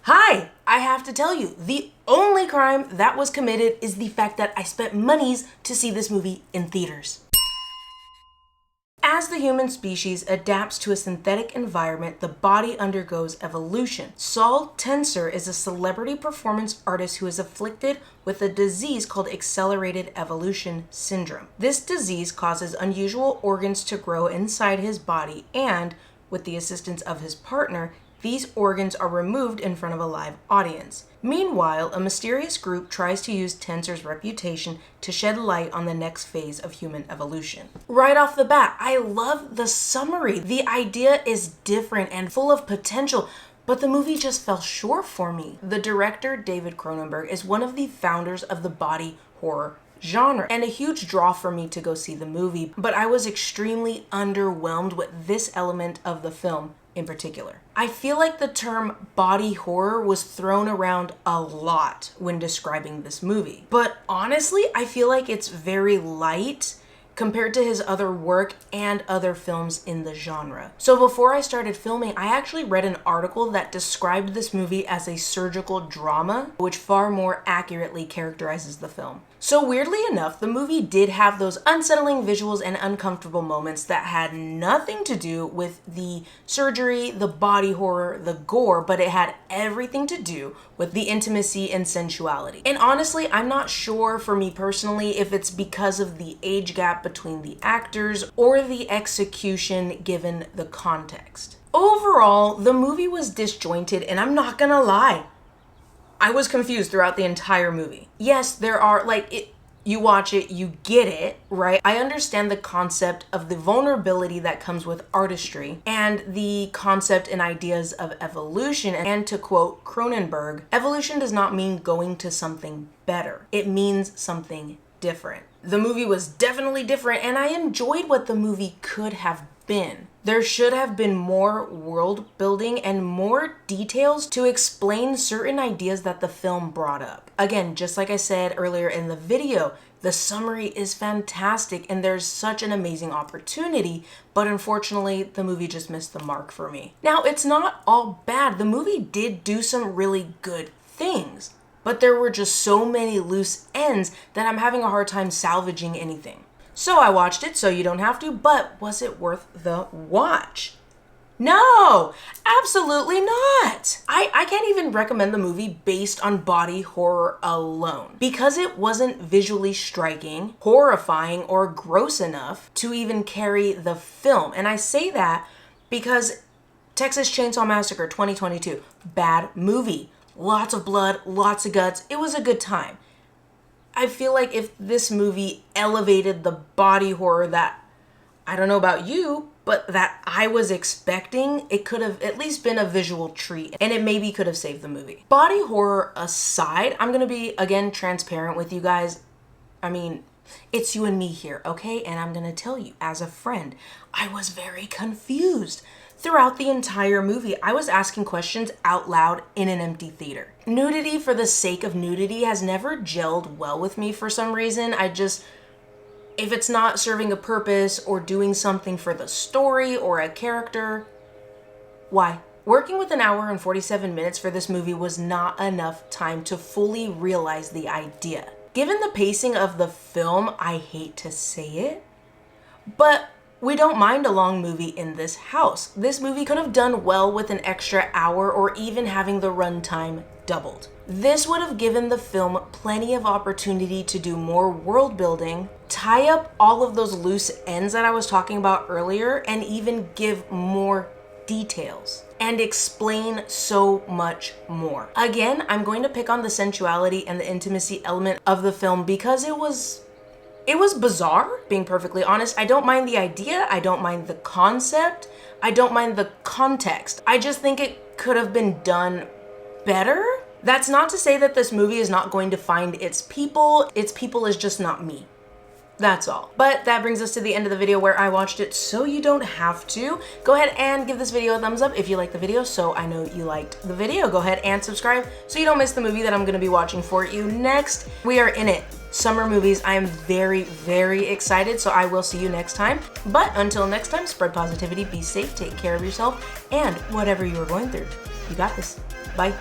Hi! I have to tell you, the only crime that was committed is the fact that I spent monies to see this movie in theaters. As the human species adapts to a synthetic environment, the body undergoes evolution. Saul Tenser is a celebrity performance artist who is afflicted with a disease called accelerated evolution syndrome. This disease causes unusual organs to grow inside his body and, with the assistance of his partner, these organs are removed in front of a live audience. Meanwhile, a mysterious group tries to use Tenser's reputation to shed light on the next phase of human evolution. Right off the bat, I love the summary. The idea is different and full of potential, but the movie just fell short for me. The director, David Cronenberg, is one of the founders of the body horror genre and a huge draw for me to go see the movie, but I was extremely underwhelmed with this element of the film in particular. I feel like the term body horror was thrown around a lot when describing this movie, but honestly, I feel like it's very light compared to his other work and other films in the genre. So before I started filming, I actually read an article that described this movie as a surgical drama, which far more accurately characterizes the film. So weirdly enough, the movie did have those unsettling visuals and uncomfortable moments that had nothing to do with the surgery, the body horror, the gore, but it had everything to do with the intimacy and sensuality. And honestly, I'm not sure for me personally if it's because of the age gap between the actors or the execution given the context. Overall, the movie was disjointed, and I'm not gonna lie, I was confused throughout the entire movie. Yes, there are, you watch it, you get it, right? I understand the concept of the vulnerability that comes with artistry and the concept and ideas of evolution. And to quote Cronenberg, evolution does not mean going to something better. It means something different. The movie was definitely different, and I enjoyed what the movie could have been. There should have been more world building and more details to explain certain ideas that the film brought up. Again, just like I said earlier in the video, the summary is fantastic and there's such an amazing opportunity, but unfortunately, the movie just missed the mark for me. Now, it's not all bad. The movie did do some really good things, but there were just so many loose ends that I'm having a hard time salvaging anything. So I watched it so you don't have to, but was it worth the watch? No, absolutely not. I can't even recommend the movie based on body horror alone because it wasn't visually striking, horrifying, or gross enough to even carry the film. And I say that because Texas Chainsaw Massacre 2022, bad movie. Lots of blood, lots of guts. It was a good time. I feel like if this movie elevated the body horror that, I don't know about you, but that I was expecting, it could have at least been a visual treat, and it maybe could have saved the movie. Body horror aside, I'm gonna be, again, transparent with you guys. I mean, it's you and me here, okay? And I'm gonna tell you, as a friend, I was very confused. Throughout the entire movie, I was asking questions out loud in an empty theater. Nudity for the sake of nudity has never gelled well with me for some reason. If it's not serving a purpose or doing something for the story or a character, why? Working with an hour and 47 minutes for this movie was not enough time to fully realize the idea. Given the pacing of the film, I hate to say it, but we don't mind a long movie in this house. This movie could have done well with an extra hour or even having the runtime doubled. This would have given the film plenty of opportunity to do more world building, tie up all of those loose ends that I was talking about earlier, and even give more details and explain so much more. Again, I'm going to pick on the sensuality and the intimacy element of the film because it was bizarre, being perfectly honest. I don't mind the idea, I don't mind the concept, I don't mind the context. I just think it could have been done better. That's not to say that this movie is not going to find its people is just not me. That's all. But that brings us to the end of the video where I watched it so you don't have to. Go ahead and give this video a thumbs up if you like the video, so I know you liked the video. Go ahead and subscribe so you don't miss the movie that I'm gonna be watching for you next. We are in it. Summer movies. I am very, very excited, so I will see you next time. But until next time, spread positivity, be safe, take care of yourself, and whatever you are going through, You got this. Bye.